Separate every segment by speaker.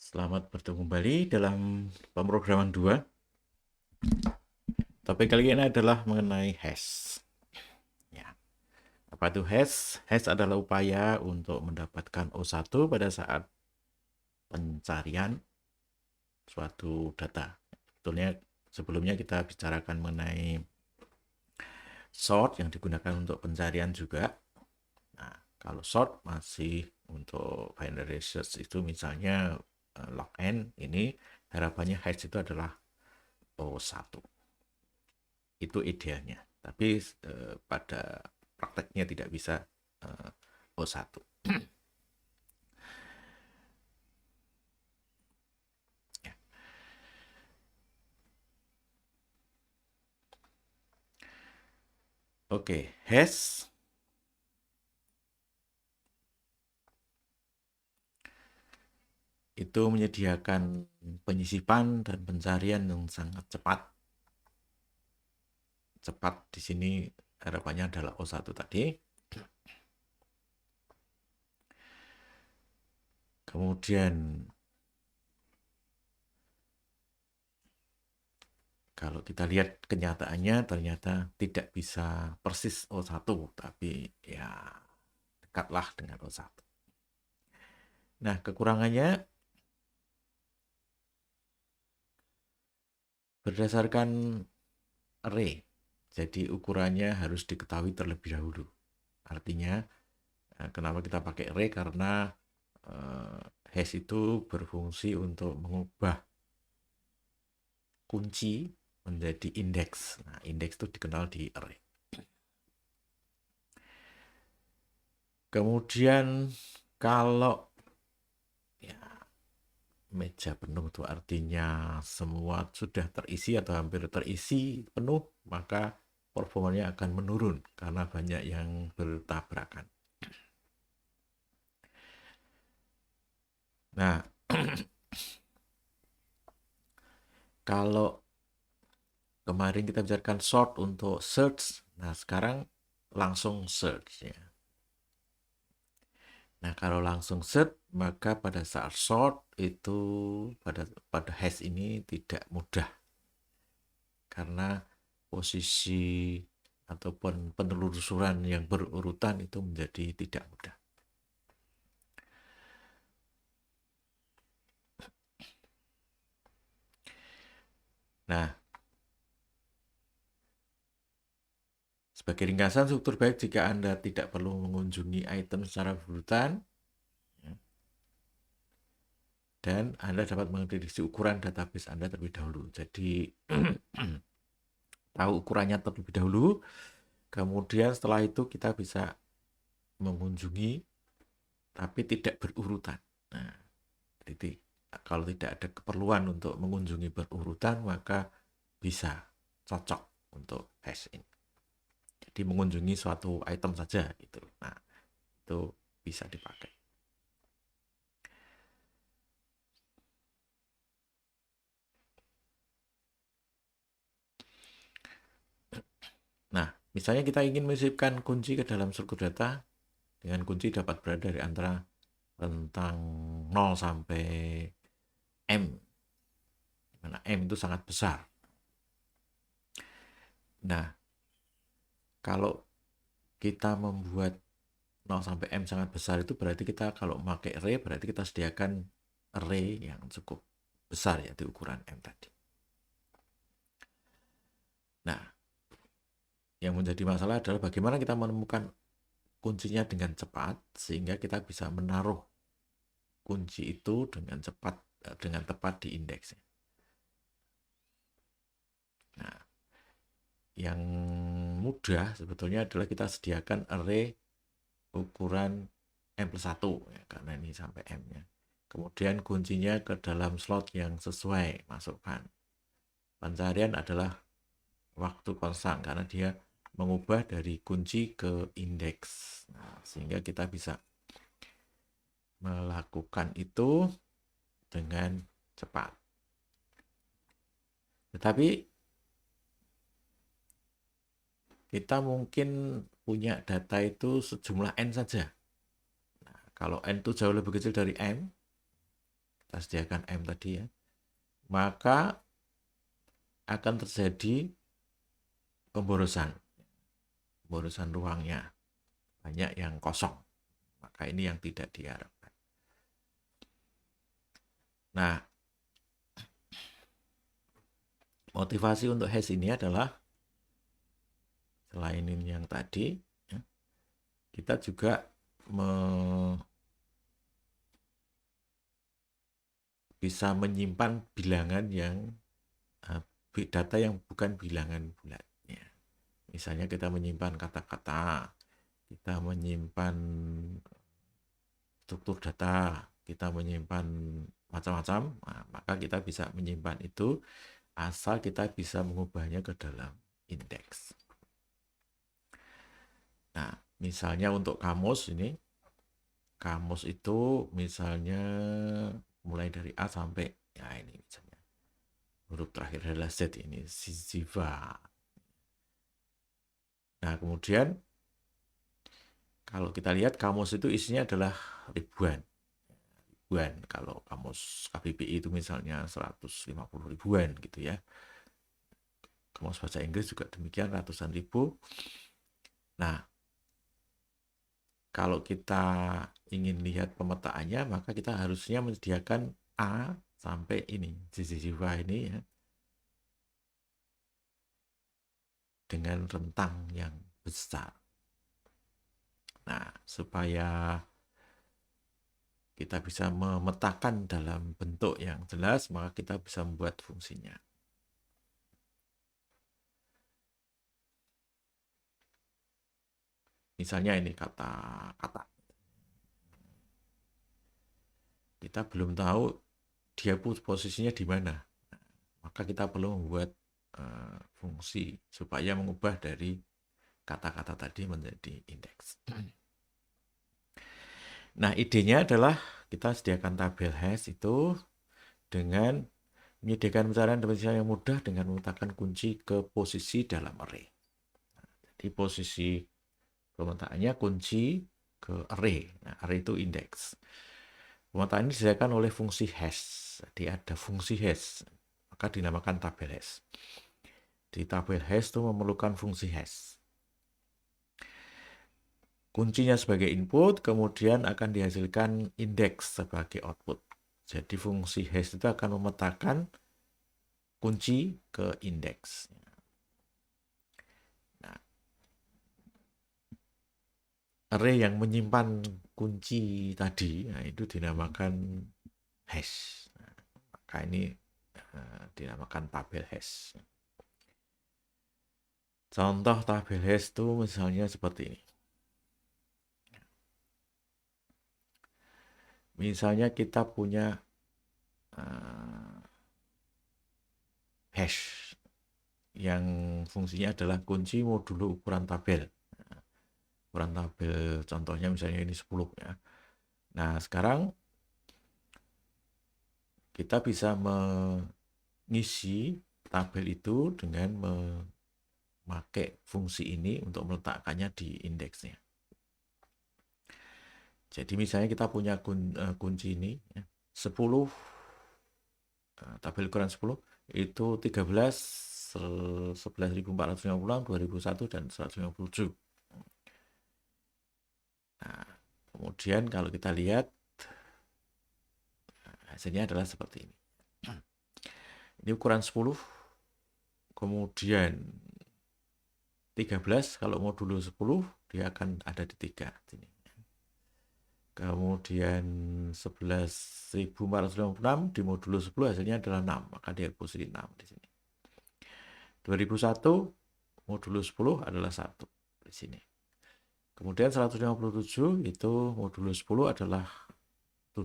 Speaker 1: Selamat bertemu kembali dalam pemrograman 2. Topik kali ini adalah mengenai hash. Ya. Apa itu hash? Hash adalah upaya untuk mendapatkan O1 pada saat pencarian suatu data. Sebelumnya kita bicarakan mengenai sort yang digunakan untuk pencarian juga. Nah, kalau sort masih untuk binary search itu misalnya log n, ini harapannya hash itu adalah O1. Itu idealnya. Tapi pada prakteknya tidak bisa O1. Ya. Oke, hash itu menyediakan penyisipan dan pencarian yang sangat cepat. Cepat di sini harapannya adalah O1 tadi. Kemudian kalau kita lihat kenyataannya ternyata tidak bisa persis O1, tapi ya dekatlah dengan O1. Nah, kekurangannya berdasarkan array. Jadi ukurannya harus diketahui terlebih dahulu. Artinya, kenapa kita pakai array? Karena hash itu berfungsi untuk mengubah kunci menjadi indeks. Nah, indeks itu dikenal di array. Kemudian kalau ya, meja penuh itu artinya semua sudah terisi atau hampir terisi penuh, maka performanya akan menurun karena banyak yang bertabrakan. Nah, kalau kemarin kita bicarakan sort untuk search, nah sekarang langsung search ya. Nah, kalau langsung search, maka pada saat sort itu pada hash ini tidak mudah. Karena posisi ataupun penelusuran yang berurutan itu menjadi tidak mudah. Nah, sebagai ringkasan, struktur baik jika Anda tidak perlu mengunjungi item secara berurutan, dan Anda dapat memprediksi ukuran database Anda terlebih dahulu. Jadi, tahu ukurannya terlebih dahulu, kemudian setelah itu kita bisa mengunjungi, tapi tidak berurutan. Nah, jadi kalau tidak ada keperluan untuk mengunjungi berurutan, maka bisa cocok untuk hash ini. Jadi mengunjungi suatu item saja gitu. Nah, itu bisa dipakai. Nah, misalnya kita ingin menyisipkan kunci ke dalam struktur data, dengan kunci dapat berada dari antara rentang 0 sampai M, dimana M itu sangat besar. Nah, kalau kita membuat 0 sampai M sangat besar itu berarti kita kalau memakai array berarti kita sediakan array yang cukup besar ya di ukuran M tadi. Nah, yang menjadi masalah adalah bagaimana kita menemukan kuncinya dengan cepat sehingga kita bisa menaruh kunci itu dengan cepat dengan tepat di indeksnya. Nah, yang mudah sebetulnya adalah kita sediakan array ukuran M+1 ya, karena ini sampai M-nya. Kemudian kuncinya ke dalam slot yang sesuai masukkan. Pencarian adalah waktu konstan karena dia mengubah dari kunci ke indeks. Nah, sehingga kita bisa melakukan itu dengan cepat. Tetapi kita mungkin punya data itu sejumlah N saja. Nah, kalau N itu jauh lebih kecil dari M, kita sediakan M tadi ya, maka akan terjadi pemborosan ruangnya, banyak yang kosong. Maka ini yang tidak diharapkan. Nah, motivasi untuk hash ini adalah selain ini yang tadi, ya, kita juga bisa menyimpan bilangan yang data yang bukan bilangan bulat. Ya. Misalnya kita menyimpan kata-kata, kita menyimpan struktur data, kita menyimpan macam-macam, nah, maka kita bisa menyimpan itu asal kita bisa mengubahnya ke dalam indeks. Nah, misalnya untuk kamus ini, kamus itu misalnya mulai dari A sampai, ya ini misalnya, huruf terakhir adalah Z ini, Ziva. Nah, kemudian kalau kita lihat kamus itu isinya adalah ribuan. Kalau kamus KBBI itu misalnya 150 ribuan gitu ya. Kamus bahasa Inggris juga demikian, ratusan ribu. Nah, kalau kita ingin lihat pemetaannya, maka kita harusnya menyediakan A sampai ini, Ziva ini ya, dengan rentang yang besar. Nah, supaya kita bisa memetakan dalam bentuk yang jelas, maka kita bisa membuat fungsinya. Misalnya ini kata-kata. Kita belum tahu dia posisinya di mana. Maka kita perlu membuat fungsi supaya mengubah dari kata-kata tadi menjadi indeks. Nah, idenya adalah kita sediakan tabel hash itu dengan menyediakan pencarian definisi yang mudah dengan meletakkan kunci ke posisi dalam array. Jadi posisi pemetaannya kunci ke array. Nah, array itu indeks. Pemetaan ini disediakan oleh fungsi hash. Jadi ada fungsi hash, maka dinamakan tabel hash. Di tabel hash itu memerlukan fungsi hash. Kuncinya sebagai input, kemudian akan dihasilkan indeks sebagai output. Jadi fungsi hash itu akan memetakan kunci ke indeks. Nah, array yang menyimpan kunci tadi, nah itu dinamakan hash. Nah, maka ini dinamakan tabel hash. Contoh tabel hash itu misalnya seperti ini. Misalnya kita punya hash yang fungsinya adalah kunci modulo ukuran tabel. Ukuran tabel contohnya misalnya ini 10 ya. Nah, sekarang kita bisa mengisi tabel itu dengan memakai fungsi ini untuk meletakkannya di indeksnya. Jadi misalnya kita punya kunci ini ya, 10 tabel ukuran 10 itu 13, 11.456, 2001 dan 157. Nah, kemudian kalau kita lihat hasilnya adalah seperti ini. Ini ukuran 10, kemudian 13 kalau modulo 10 dia akan ada di 3 sini. Kemudian 11.456 di modulo 10 hasilnya adalah 6, maka dia posisi 6 di sini. 2001 modulo 10 adalah 1 di sini. Kemudian 157 itu modulo 10 adalah 7,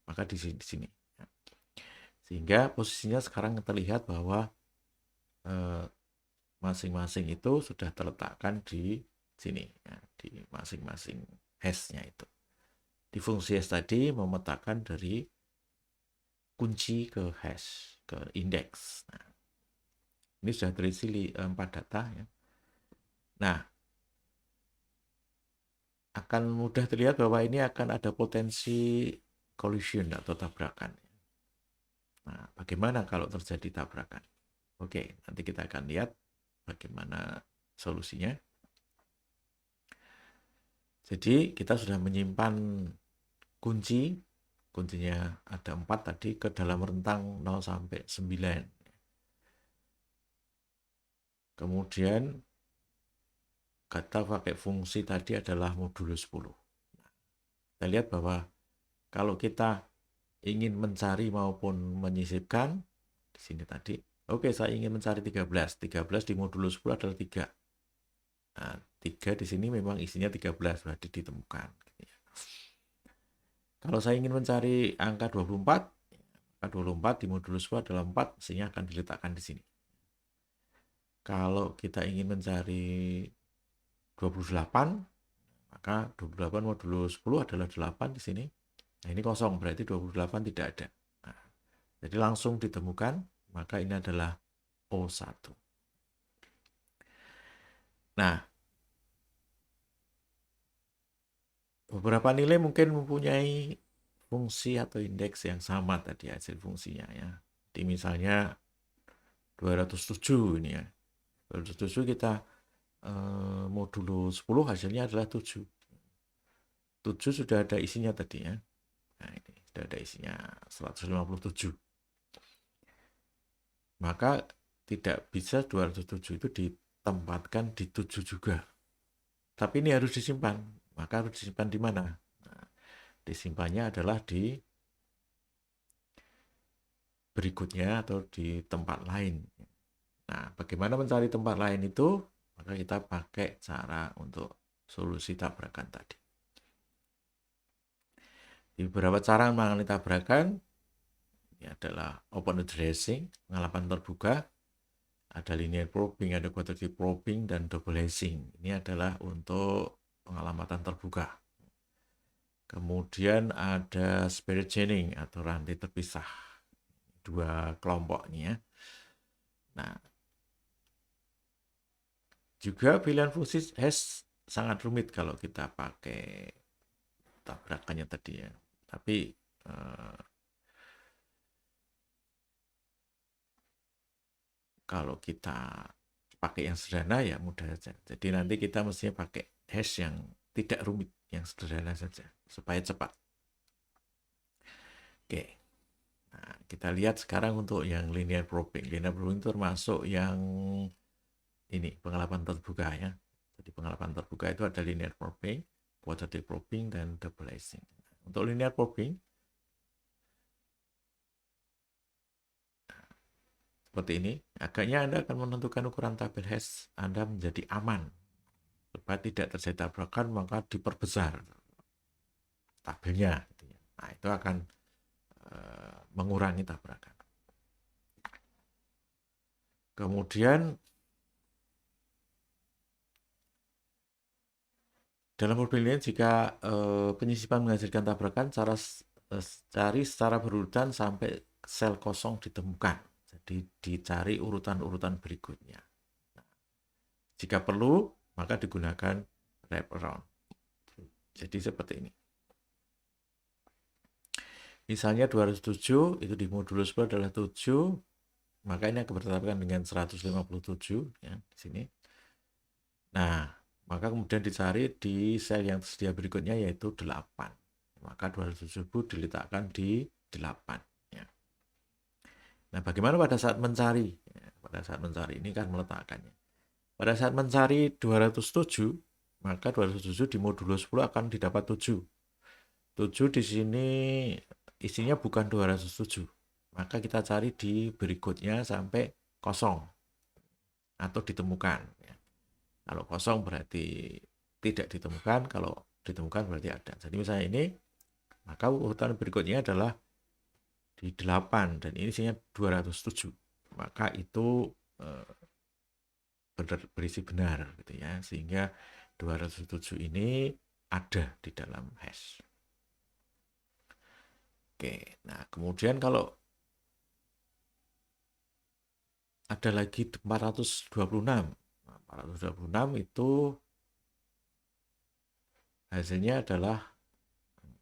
Speaker 1: maka di sini. Sehingga posisinya sekarang terlihat bahwa masing-masing itu sudah terletakkan di sini, ya, di masing-masing hash-nya itu. Di fungsi hash tadi memetakan dari kunci ke hash, ke indeks. Nah, ini sudah terisi 4 data. Ya. Nah, akan mudah terlihat bahwa ini akan ada potensi collision atau tabrakan. Nah, bagaimana kalau terjadi tabrakan? Oke, nanti kita akan lihat bagaimana solusinya. Jadi kita sudah menyimpan kuncinya ada 4 tadi ke dalam rentang 0 sampai 9. Kemudian kita pakai fungsi tadi adalah modulus 10. Kita lihat bahwa kalau kita ingin mencari maupun menyisipkan, di sini tadi, oke, saya ingin mencari 13. 13 di modulus 10 adalah 3. Nah, 3 di sini memang isinya 13, berarti ditemukan. Kalau saya ingin mencari angka 24, angka 24 di modulus 10 adalah 4, mestinya akan diletakkan di sini. Kalau kita ingin mencari 28, maka 28 modulus 10 adalah 8 di sini. Nah, ini kosong, berarti 28 tidak ada. Nah, jadi langsung ditemukan, maka ini adalah O1. Nah, beberapa nilai mungkin mempunyai fungsi atau indeks yang sama tadi hasil fungsinya ya. Jadi misalnya 207 ini ya. 207 kita modulus 10 hasilnya adalah 7. 7 sudah ada isinya tadi ya. Nah, ini sudah ada isinya 157. Maka tidak bisa 207 itu ditempatkan di 7 juga. Tapi ini harus disimpan. Maka harus disimpan di mana? Nah, disimpannya adalah di berikutnya atau di tempat lain. Nah, bagaimana mencari tempat lain itu? Maka kita pakai cara untuk solusi tabrakan tadi. Di beberapa cara menangani tabrakan, ini adalah open addressing, pengalaman terbuka, ada linear probing, ada quadratic probing, dan double hashing. Ini adalah untuk pengalamatan terbuka. Kemudian ada spirit chaining atau rantai terpisah. 2 kelompok ini ya. Nah, juga pilihan fungsi hash sangat rumit kalau kita pakai tabrakannya tadi ya. Tapi kalau kita pakai yang sederhana ya mudah saja. Jadi nanti kita mestinya pakai hash yang tidak rumit, yang sederhana saja supaya cepat. Oke. Nah, kita lihat sekarang untuk yang linear probing. Linear probing itu termasuk yang ini pengalaman terbuka ya. Jadi pengalaman terbuka itu ada linear probing, quadratic probing, dan double hashing. Untuk linear probing seperti ini, agaknya Anda akan menentukan ukuran tabel hash Anda menjadi aman. Supaya tidak terjadi tabrakan, maka diperbesar tabelnya. Nah, itu akan mengurangi tabrakan. Kemudian, dalam probing jika penyisipan menghasilkan tabrakan, cari secara berurutan sampai sel kosong ditemukan. Jadi dicari urutan-urutan berikutnya. Nah, jika perlu, maka digunakan wraparound. Jadi seperti ini. Misalnya 207 itu di modulus 10 adalah 7, maka ini akan bertabrakan dengan 157 ya di sini. Nah, maka kemudian dicari di sel yang tersedia berikutnya yaitu 8. Maka 207 diletakkan di 8 ya. Nah, bagaimana pada saat mencari? Ya, pada saat mencari ini kan meletakkannya. Pada saat mencari 207, maka 207 di modulus 10 akan didapat 7. 7 di sini isinya bukan 207. Maka kita cari di berikutnya sampai kosong atau ditemukan. Ya. Kalau kosong berarti tidak ditemukan, kalau ditemukan berarti ada. Jadi misalnya ini, maka urutan berikutnya adalah di 8 dan ini isinya 207. Maka itu berisi benar gitu ya, sehingga 207 ini ada di dalam hash. Oke, nah kemudian kalau ada lagi 426. Nah, 426 itu hasilnya adalah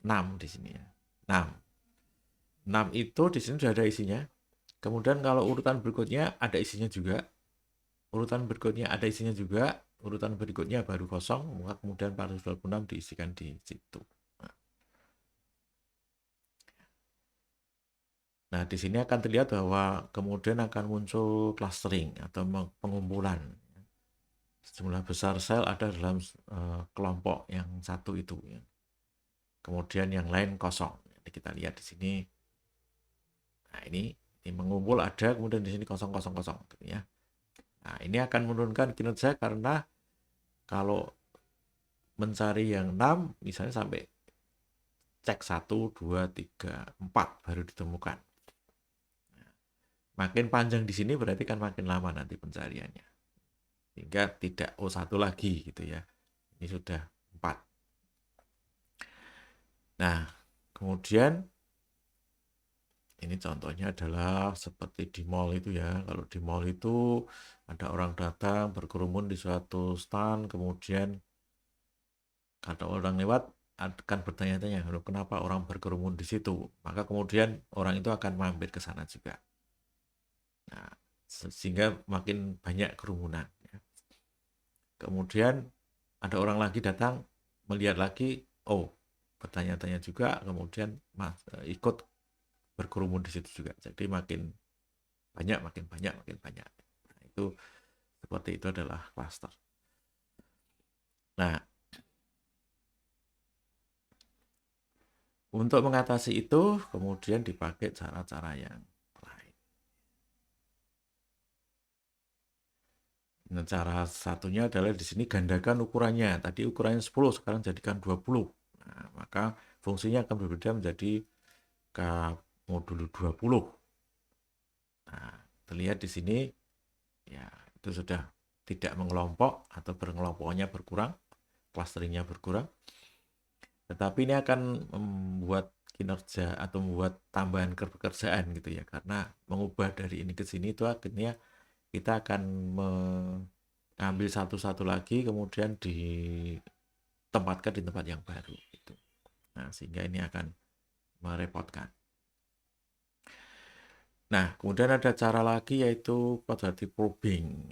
Speaker 1: 6 di sini ya. 6. 6 itu di sini sudah ada isinya. Kemudian kalau urutan berikutnya ada isinya juga, urutan berikutnya ada isinya juga, urutan berikutnya baru kosong, maka kemudian 426 diisikan di situ. Nah, di sini akan terlihat bahwa kemudian akan muncul clustering atau pengumpulan. Jumlah besar sel ada dalam kelompok yang satu itu. Ya. Kemudian yang lain kosong. Jadi kita lihat di sini. Nah, ini mengumpul ada, kemudian di sini kosong kosong kosong. Gitu ya. Nah, ini akan menurunkan kinerja karena kalau mencari yang 6, misalnya sampai cek 1, 2, 3, 4 baru ditemukan. Makin panjang di sini berarti kan makin lama nanti pencariannya. Sehingga tidak O1 lagi gitu ya. Ini sudah 4. Nah, kemudian ini contohnya adalah seperti di mall itu ya. Kalau di mall itu ada orang datang berkerumun di suatu stand, kemudian kata orang lewat akan bertanya-tanya, kenapa orang berkerumun di situ? Maka kemudian orang itu akan mampir ke sana juga. Nah, sehingga makin banyak kerumunan. Ya. Kemudian ada orang lagi datang, melihat lagi, oh bertanya-tanya juga, kemudian ikut berkerumun di situ juga. Jadi makin banyak, makin banyak, makin banyak. Nah, itu seperti itu adalah cluster. Nah, untuk mengatasi itu kemudian dipakai cara-cara yang lain. Nah, cara satunya adalah di sini gandakan ukurannya. Tadi ukurannya 10, sekarang jadikan 20. Nah, maka fungsinya akan berbeda menjadi K modulo 20. Nah, terlihat di sini ya itu sudah tidak mengelompok atau berkelompoknya berkurang, clusteringnya berkurang. Tetapi ini akan membuat kinerja atau membuat tambahan pekerjaan gitu ya, karena mengubah dari ini ke sini itu akhirnya kita akan mengambil satu-satu lagi kemudian ditempatkan di tempat yang baru gitu. Nah, sehingga ini akan merepotkan. Nah, kemudian ada cara lagi yaitu quadratic probing.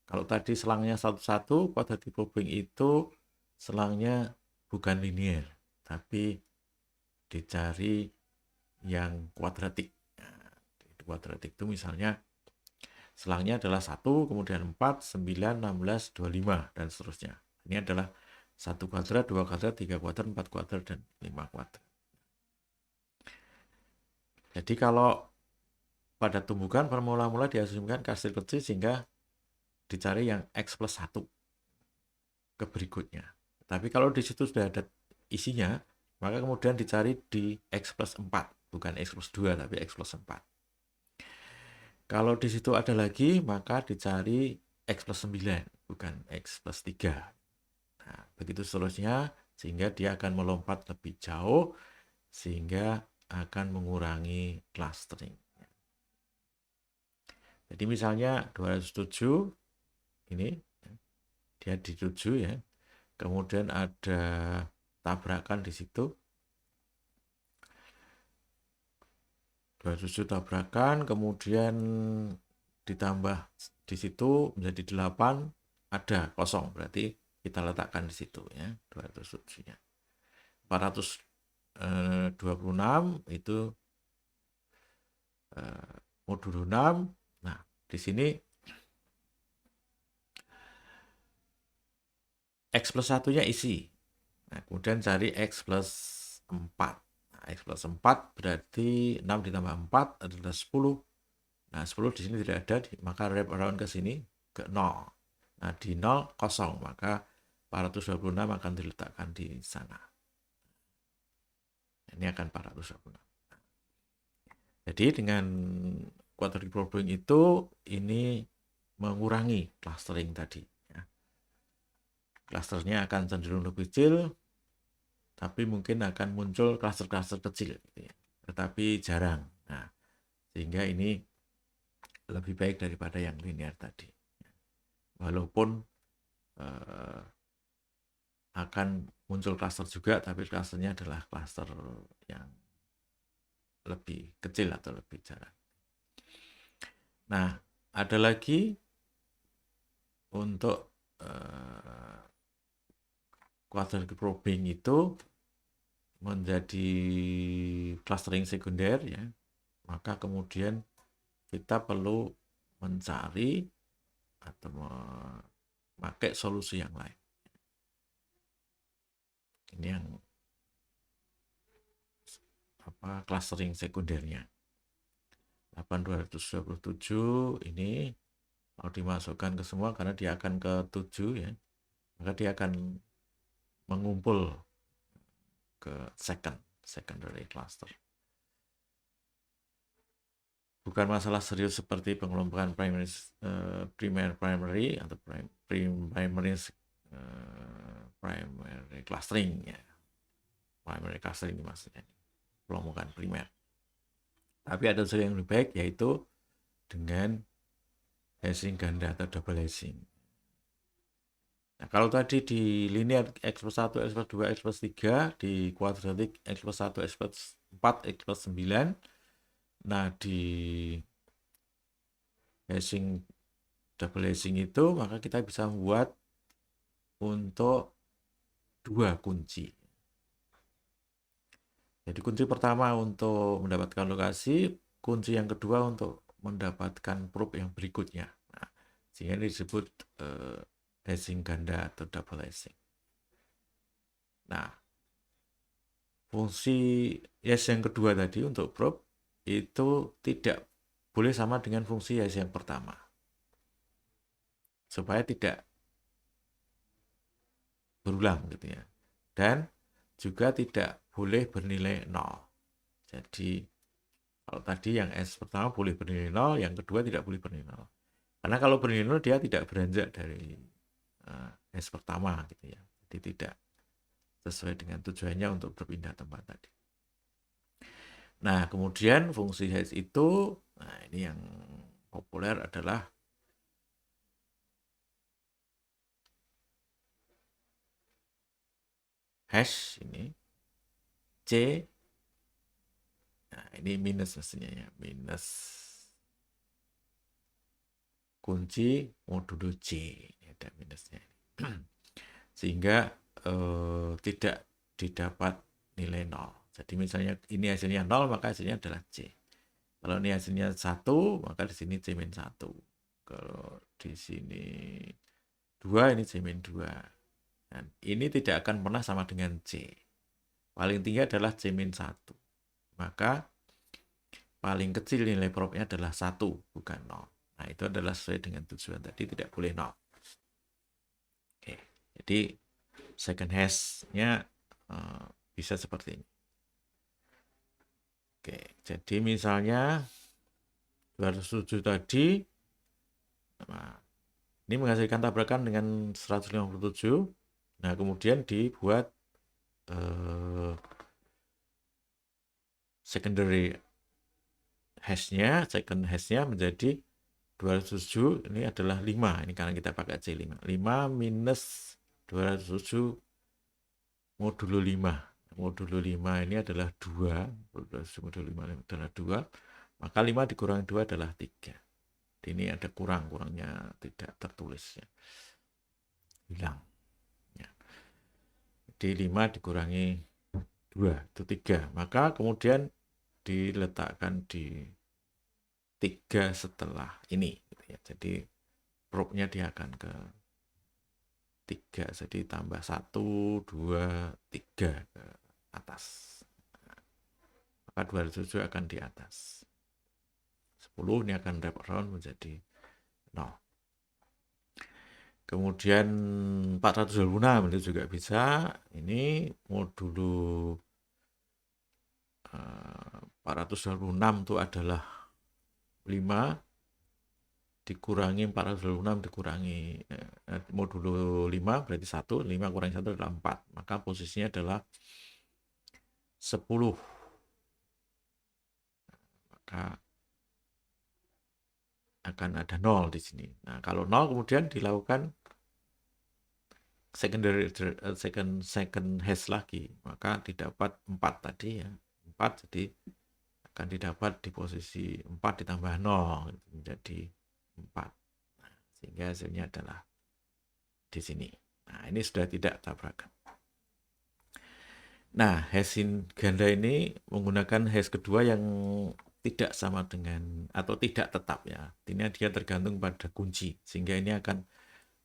Speaker 1: Kalau tadi selangnya satu-satu, quadratic probing itu selangnya bukan linear, tapi dicari yang kuadratik. Nah, kuadratik itu misalnya selangnya adalah 1, kemudian 4, 9, 16, 25, dan seterusnya. Ini adalah 1 kuadrat, 2 kuadrat, 3 kuadrat, 4 kuadrat, dan 5 kuadrat. Jadi kalau pada tumbukan mula-mula diasumsikan kastil kecil sehingga dicari yang X plus 1 ke berikutnya. Tapi kalau di situ sudah ada isinya, maka kemudian dicari di X plus 4. Bukan X plus 2, tapi X plus 4. Kalau di situ ada lagi, maka dicari X plus 9, bukan X plus 3. Nah, begitu seterusnya, sehingga dia akan melompat lebih jauh, sehingga akan mengurangi clustering. Jadi misalnya 207, ini dia di 7 ya, kemudian ada tabrakan di situ, 27 tabrakan, kemudian ditambah di situ menjadi 8, ada kosong, berarti kita letakkan di situ ya, 207-nya. 426 itu modulo 6. Nah, di sini X plus 1-nya isi. Nah, kemudian cari X plus 4. Nah, X plus 4 berarti 6 ditambah 4 adalah 10. Nah, 10 di sini tidak ada, maka wrap around ke sini ke 0. Nah, di 0 kosong, maka 426 akan diletakkan di sana. Ini akan 426. Jadi dengan quadratic probing itu ini mengurangi clustering tadi. Ya. Clusternya akan cenderung lebih kecil, tapi mungkin akan muncul cluster-cluster kecil, gitu ya. Tetapi jarang. Nah, sehingga ini lebih baik daripada yang linear tadi. Walaupun akan muncul cluster juga, tapi clusternya adalah cluster yang lebih kecil atau lebih jarang. Nah, ada lagi untuk quadratic probing itu menjadi clustering sekunder ya. Maka kemudian kita perlu mencari atau memakai solusi yang lain. Ini yang clustering sekundernya. 8227 ini kalau dimasukkan ke semua karena dia akan ke 7 ya, maka dia akan mengumpul ke secondary cluster. Bukan masalah serius seperti pengelompokan primary atau primary clustering ya. Primary clustering maksudnya pengelompokan primer. Tapi ada sesuatu yang lebih baik, yaitu dengan hashing ganda atau double hashing. Nah, kalau tadi di linear X plus 1, X plus 2, X plus 3, di quadratic X plus 1, X plus 4, X plus 9, nah di hashing double hashing itu, maka kita bisa membuat untuk 2 kunci. Jadi kunci pertama untuk mendapatkan lokasi, kunci yang kedua untuk mendapatkan probe yang berikutnya. Nah, sehingga ini disebut hashing ganda atau double hashing. Nah, fungsi hash yang kedua tadi untuk probe itu tidak boleh sama dengan fungsi hash yang pertama. Supaya tidak berulang gitu ya. Dan juga tidak boleh bernilai 0. Jadi kalau tadi yang S pertama boleh bernilai 0, yang kedua tidak boleh bernilai 0. Karena kalau bernilai 0 dia tidak beranjak dari S pertama gitu ya. Jadi tidak sesuai dengan tujuannya untuk berpindah tempat tadi. Nah, kemudian fungsi hash itu, nah ini yang populer adalah hash ini C. Nah, ini minus mestinya ya, minus kunci modulo C. Ini ada minusnya. Sehingga tidak didapat nilai 0. Jadi misalnya ini hasilnya 0, maka hasilnya adalah C. Kalau ini hasilnya 1, maka di sini C-1. Kalau di sini 2, ini C-2. Dan ini tidak akan pernah sama dengan C. Paling tinggi adalah C-1. Maka paling kecil nilai probe-nya adalah 1, bukan 0. Nah, itu adalah sesuai dengan tujuan tadi, tidak boleh 0. Oke, jadi second hash-nya bisa seperti ini. Oke, jadi misalnya 207 tadi, nah, ini menghasilkan tabrakan dengan 157. Nah, kemudian dibuat secondary hash-nya, second hash-nya menjadi 207, ini adalah 5. Ini karena kita pakai C5. 5 minus 207 modulo 5. Modulo 5 ini adalah 2. Modulo 5 adalah 2. Maka 5 dikurangi 2 adalah 3. Ini ada kurangnya tidak tertulis ya. Hilang. Ya. Jadi 5 dikurangi 2 itu 3. Maka kemudian diletakkan di 3 setelah ini gitu ya. Jadi probe-nya dia akan ke 3, jadi tambah 1, 2, 3 ke atas. Maka 207 akan di atas. 10 ini akan wrap around menjadi 0. Kemudian 426 itu juga bisa. Ini modulo 426 itu adalah 5 dikurangi 426 dikurangi modulo 5 berarti 1, 5 kurangi 1 adalah 4. Maka posisinya adalah 10. Maka akan ada 0 di sini. Nah, kalau 0 kemudian dilakukan second hash lagi, maka didapat 4 tadi ya. 4 jadi akan didapat di posisi 4 ditambah 0. menjadi 4. Nah, sehingga hasilnya adalah di sini. Nah, ini sudah tidak tabrakan. Nah, hash ganda ini menggunakan hash kedua yang tidak sama dengan atau tidak tetap ya. Artinya dia tergantung pada kunci, sehingga ini akan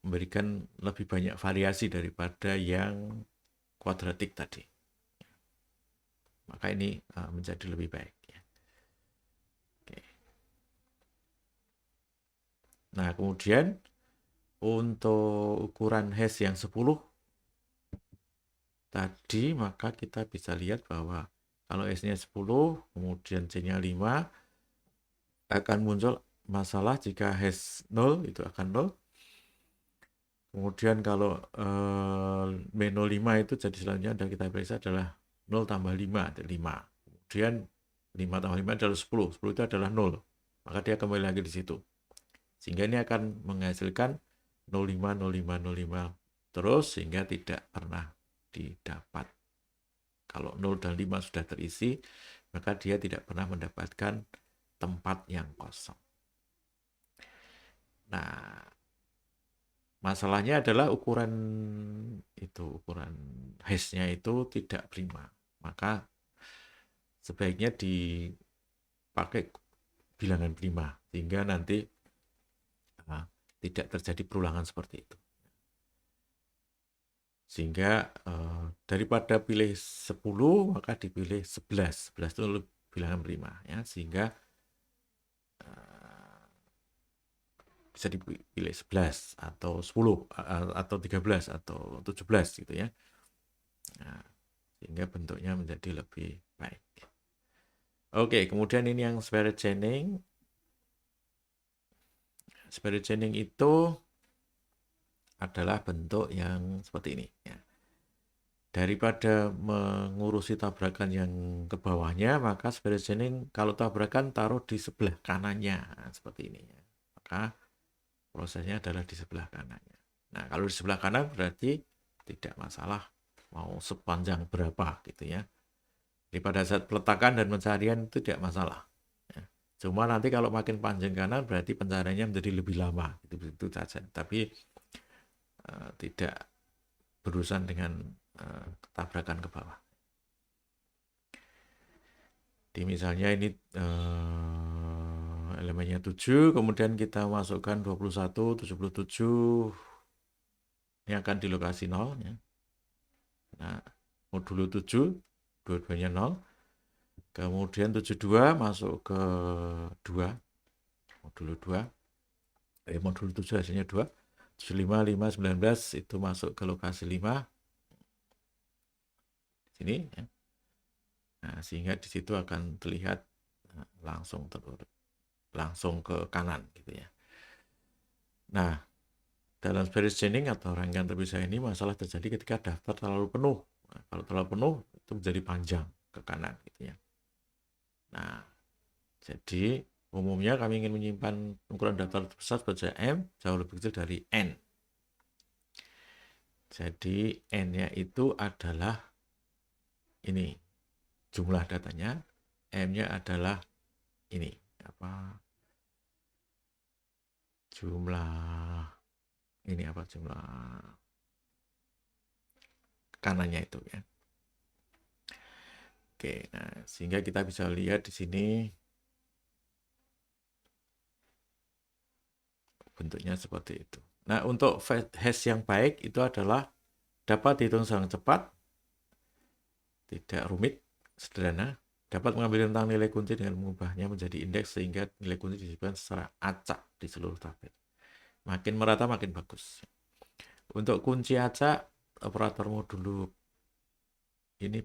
Speaker 1: memberikan lebih banyak variasi daripada yang kuadratik tadi. Maka ini menjadi lebih baik ya. Oke. Nah, kemudian untuk ukuran hash yang 10 tadi, maka kita bisa lihat bahwa kalau S-nya 10, kemudian C-nya 5, akan muncul masalah jika hash 0, itu akan 0. Kemudian kalau B05 itu jadi selanjutnya dan kita periksa adalah 0 tambah 5, ada 5. Kemudian 5 tambah 5 adalah 10, 10 itu adalah 0. Maka dia kembali lagi di situ. Sehingga ini akan menghasilkan 05, 05, 05 terus sehingga tidak pernah didapat. Kalau 0 dan 5 sudah terisi, maka dia tidak pernah mendapatkan tempat yang kosong. Nah, masalahnya adalah ukuran hash-nya itu tidak prima. Maka sebaiknya dipakai bilangan prima sehingga nanti tidak terjadi perulangan seperti itu. Sehingga daripada pilih 10 maka dipilih 11. 11 itu bilangan prima ya, sehingga bisa dipilih 11 atau 10 atau 13 atau 17 gitu ya. Nah, sehingga bentuknya menjadi lebih baik. Oke, kemudian ini yang spirit chaining. Spirit chaining itu adalah bentuk yang seperti ini ya. Daripada mengurusi tabrakan yang ke bawahnya, maka spirit chaining kalau tabrakan taruh di sebelah kanannya seperti ini ya. Maka prosesnya adalah di sebelah kanannya. Nah, kalau di sebelah kanan berarti tidak masalah mau sepanjang berapa gitu ya. Jadi pada saat peletakan dan pencarian itu tidak masalah. Ya. Cuma nanti kalau makin panjang kanan berarti pencariannya menjadi lebih lama. Itu saja. Tapi tidak berurusan dengan tabrakan ke bawah. Jadi misalnya ini elemennya 7, kemudian kita masukkan 21, 77, ini akan di lokasi 0 ya. Nah, modulo 7 dua-duanya 0. Kemudian 72 masuk ke 2, modulo 2. Modulo 7 hasilnya 2. 75, 5, 19 itu masuk ke lokasi 5. Sini ya. Nah, sehingga di situ akan terlihat langsung ke kanan gitu ya. Nah, dalam spirit chaining atau rangkaian terpisah ini masalah terjadi ketika daftar terlalu penuh. Nah, kalau terlalu penuh itu menjadi panjang ke kanan gitu ya. Nah, jadi umumnya kami ingin menyimpan ukuran daftar terbesar sebagai M jauh lebih kecil dari N. Jadi N-nya itu adalah ini jumlah datanya, M-nya adalah ini jumlah kanannya itu ya. Oke, nah sehingga kita bisa lihat di sini bentuknya seperti itu. Nah, untuk hash yang baik itu adalah dapat dihitung secara cepat, tidak rumit, sederhana, dapat mengambil tentang nilai kunci dengan mengubahnya menjadi indeks sehingga nilai kunci disebutkan secara acak di seluruh tabel. Makin merata makin bagus. Untuk kunci acak, operator modulo ini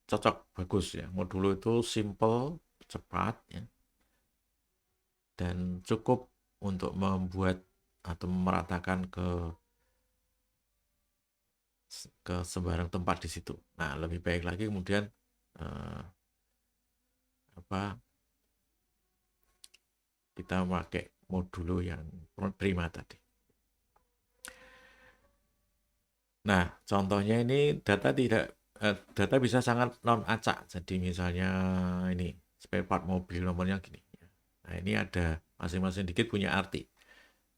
Speaker 1: cocok, bagus ya. Modulo itu simple, cepat ya, dan cukup untuk membuat atau memeratakan ke sembarang tempat di situ. Nah, lebih baik lagi kemudian kita pakai modulo yang prima tadi. Nah, contohnya ini data bisa sangat non acak. Jadi misalnya ini spare part mobil nomornya gini. Nah, ini ada Masing-masing digit punya arti.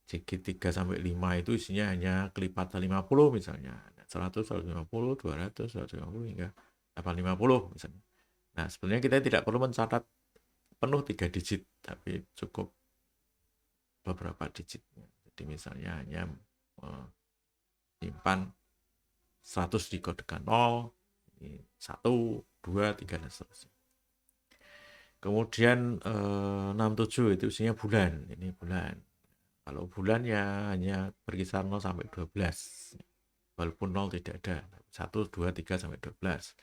Speaker 1: Digit 3 sampai 5 itu isinya hanya kelipatan 50 misalnya. 100, 150, 200, 150 hingga 850 misalnya. Nah, sebenarnya kita tidak perlu mencatat penuh 3 digit, tapi cukup beberapa digit. Jadi misalnya hanya menyimpan 100 dikodekan 0, 1, 2, 3, dan seterusnya. Kemudian 67 itu isinya bulan. Ini bulan. Kalau bulan ya hanya berkisar 0 sampai 12. Walaupun 0 tidak ada. 1, 2, 3 sampai 12.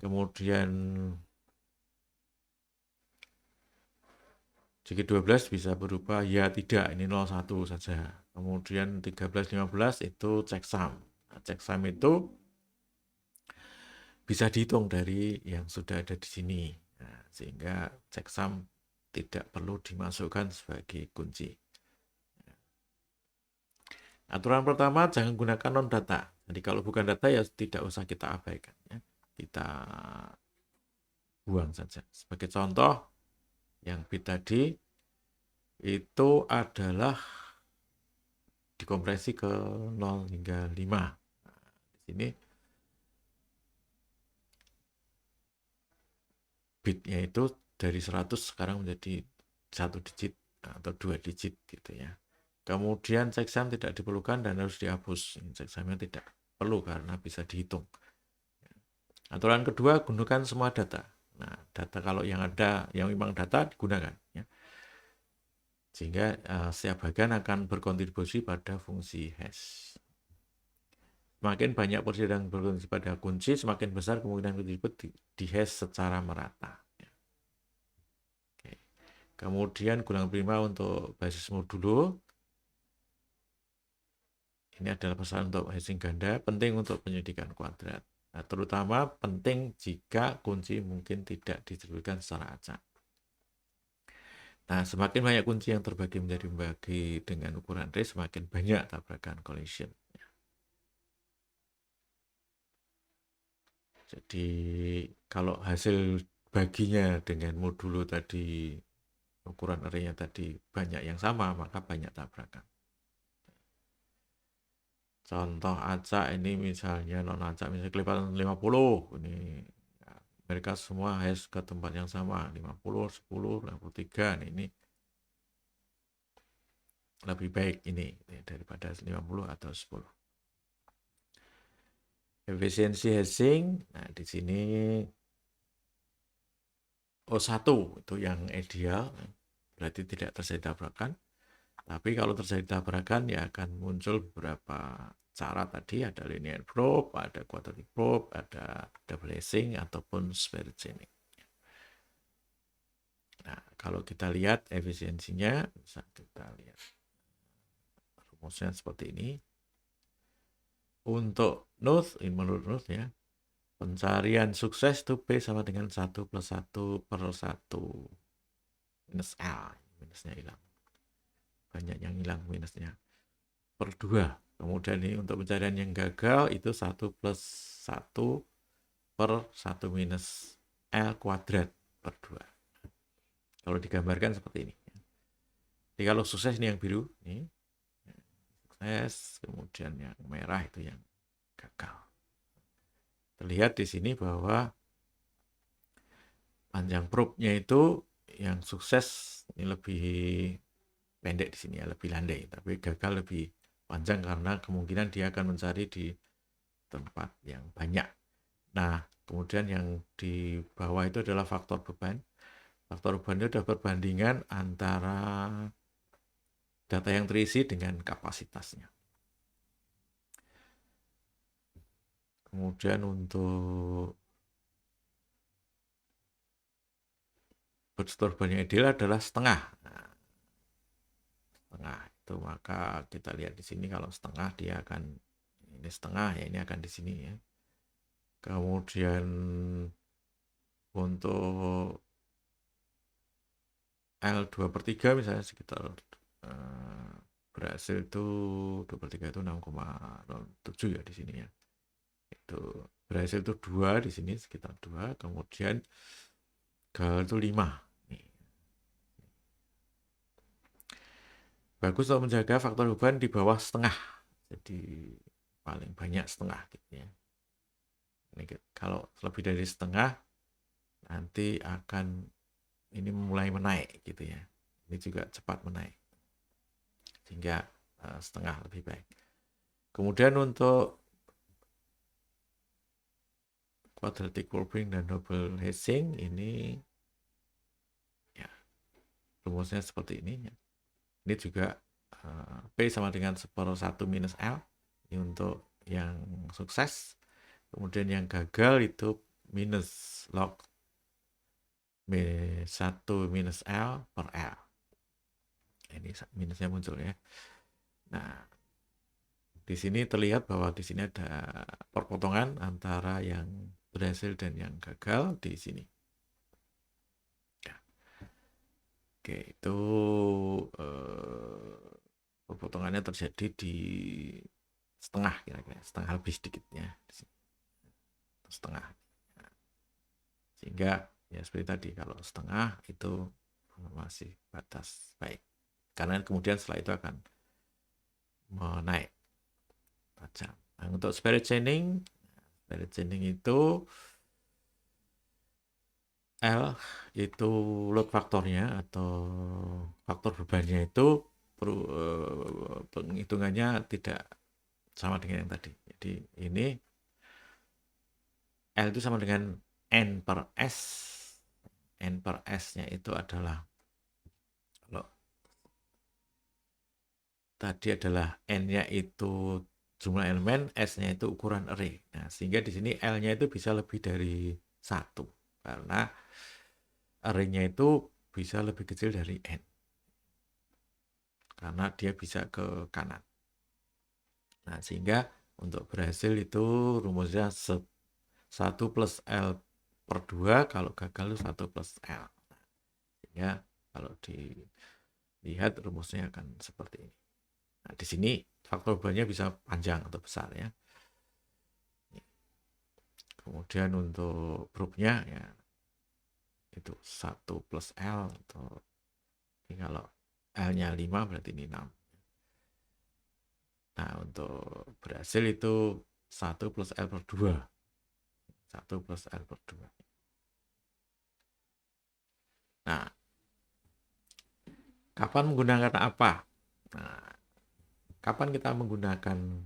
Speaker 1: Kemudian digit 12 bisa berupa ya tidak, ini 01 saja. Kemudian 13, 15 itu checksum. Nah, checksum itu bisa dihitung dari yang sudah ada di sini. Nah, sehingga checksum tidak perlu dimasukkan sebagai kunci. Aturan pertama, jangan gunakan non-data. Jadi kalau bukan data ya tidak usah kita abaikan. Ya. Kita buang saja. Sebagai contoh, yang bit tadi itu adalah dikompresi ke 0 hingga 5. Nah, di sini bitnya itu dari 100 sekarang menjadi 1 digit atau 2 digit gitu ya. Kemudian checksum tidak diperlukan dan harus dihapus. Checksumnya tidak perlu karena bisa dihitung. Aturan kedua, gunakan semua data. Nah, data kalau yang ada, yang memang data digunakan. Ya. Sehingga setiap bagian akan berkontribusi pada fungsi hash. Semakin banyak porsi yang berkontribusi pada kunci, semakin besar kemungkinan kontribusi di hash secara merata. Ya. Oke. Kemudian gulang prima untuk basis modulo. Ini adalah pesan untuk hashing ganda, penting untuk penyelidikan kuadrat. Nah, terutama penting jika kunci mungkin tidak didistribusikan secara acak. Nah, semakin banyak kunci yang terbagi menjadi membagi dengan ukuran range, semakin banyak tabrakan collision. Jadi, kalau hasil baginya dengan modulo tadi, ukuran arraynya tadi banyak yang sama, maka banyak tabrakan. Contoh acak ini misalnya non-acak, misalnya kelipatan 50, ini ya, mereka semua hash ke tempat yang sama, 50, 10, 53, ini lebih baik ini daripada 50 atau 10. Efisiensi hashing, nah di sini O1 itu yang ideal, berarti tidak terjadi tabrakan. Tapi kalau terjadi tabrakan ya akan muncul beberapa cara tadi, ada linear probe, ada quadratic probe, ada double hashing ataupun spirit chaining. Nah, kalau kita lihat efisiensinya, bisa kita lihat rumusnya seperti ini. Untuk node, menurut node ya, pencarian sukses itu B sama dengan 1 plus 1 per 1 minus L. Minusnya hilang. Banyak yang hilang minusnya. Per 2. Kemudian ini untuk pencarian yang gagal itu 1 plus 1 per 1 minus L kuadrat per 2. Kalau digambarkan seperti ini. Jadi kalau sukses ini yang biru, ini sukses, kemudian yang merah itu yang gagal. Terlihat di sini bahwa panjang probe-nya itu yang sukses ini lebih pendek di sini ya, lebih landai, tapi gagal lebih panjang karena kemungkinan dia akan mencari di tempat yang banyak. Nah, kemudian yang di bawah itu adalah faktor beban. Faktor beban itu adalah perbandingan antara data yang terisi dengan kapasitasnya. Kemudian untuk faktor beban yang ideal adalah setengah. Nah, setengah itu maka kita lihat di sini kalau setengah dia akan ini setengah ya ini akan di sini ya. Kemudian untuk L 2/3 misalnya sekitar berhasil itu 2/3 itu 6,07 ya di sini ya. Itu berhasil itu 2 di sini sekitar 2, kemudian gagal itu 5. Nih. bagus untuk menjaga faktor beban di bawah setengah, jadi paling banyak setengah gitu ya. Ini kalau lebih dari setengah nanti akan ini mulai menaik gitu ya. Ini juga cepat menaik, sehingga setengah lebih baik. Kemudian untuk quadratic curving dan double hashing ini ya rumusnya seperti ini ya. Ini juga P sama dengan 1/1 minus L ini untuk yang sukses. Kemudian yang gagal itu minus log 1 minus L per L. Ini minusnya muncul ya. Nah, di sini terlihat bahwa di sini ada perpotongan antara yang berhasil dan yang gagal di sini. Ya. Oke, itu perpotongannya terjadi di setengah kira-kira, setengah lebih sedikitnya di sini. Setengah. Sehingga ya seperti tadi, kalau setengah itu masih batas baik. Karena kemudian setelah itu akan menaik tajam. Nah, untuk spirit chaining itu L itu load faktornya atau faktor bebannya itu penghitungannya tidak sama dengan yang tadi. Jadi ini L itu sama dengan N per S. N per S-nya itu adalah, kalau tadi adalah N-nya itu jumlah elemen, S-nya itu ukuran array. Nah, sehingga di sini L-nya itu bisa lebih dari 1. Karena array-nya itu bisa lebih kecil dari N. Karena dia bisa ke kanan. Nah, sehingga untuk berhasil itu rumusnya 1 plus L per 2, kalau gagal itu 1 plus L. Sehingga kalau dilihat rumusnya akan seperti ini. Nah, di sini faktor bebannya bisa panjang atau besar ya. Kemudian untuk grupnya ya itu 1 plus L, atau ini kalau L-nya 5 berarti ini 6. Nah, untuk berhasil itu 1 plus L per 2. 1 plus L per 2. Nah, kapan menggunakan apa? Nah, kapan kita menggunakan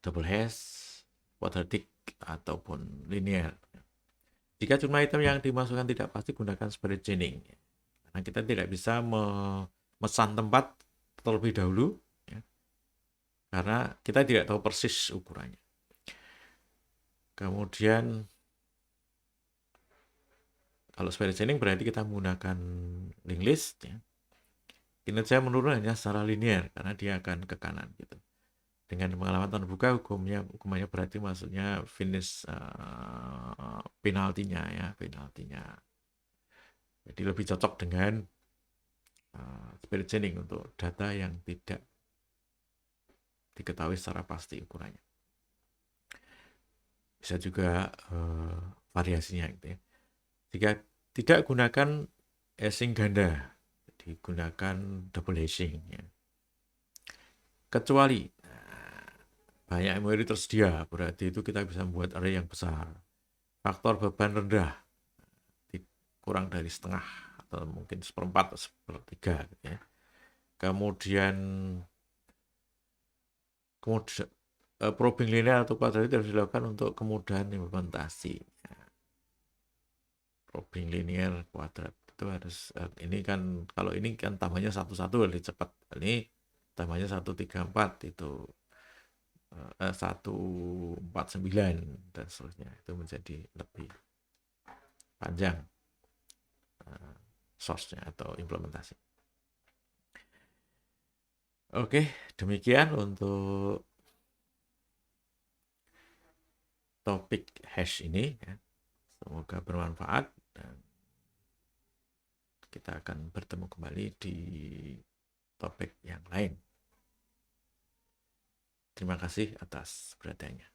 Speaker 1: double hash, quadratic, ataupun linear? Jika jumlah item yang dimasukkan tidak pasti, gunakan spirit chaining. Karena kita tidak bisa memesan tempat terlebih dahulu, ya, karena kita tidak tahu persis ukurannya. Kemudian kalau spirit chaining berarti kita menggunakan linked list, ya. Kinerja menurun hanya secara linear karena dia akan ke kanan gitu. Dengan pengalaman terbuka, hukumannya berarti maksudnya finish penaltinya ya, penaltinya. Jadi lebih cocok dengan spirit chaining untuk data yang tidak diketahui secara pasti ukurannya. Bisa juga variasinya gitu ya. Jika tidak, gunakan hashing ganda, digunakan double hashing ya. Kecuali banyak memori tersedia, berarti itu kita bisa membuat array yang besar. Faktor beban rendah, kurang dari setengah atau mungkin 1/4 atau 1/3 gitu ya. Kemudian probing linear atau kuadratik harus dilakukan untuk kemudahan implementasi. Probing linear kuadrat itu harus, ini kan kalau ini kan tambahnya 1-1 lebih cepat. Ini tambahnya 134 itu 149 dan seterusnya, itu menjadi lebih panjang source-nya atau implementasi. Oke, demikian untuk topik hash ini ya. Semoga bermanfaat dan kita akan bertemu kembali di topik yang lain. Terima kasih atas perhatiannya.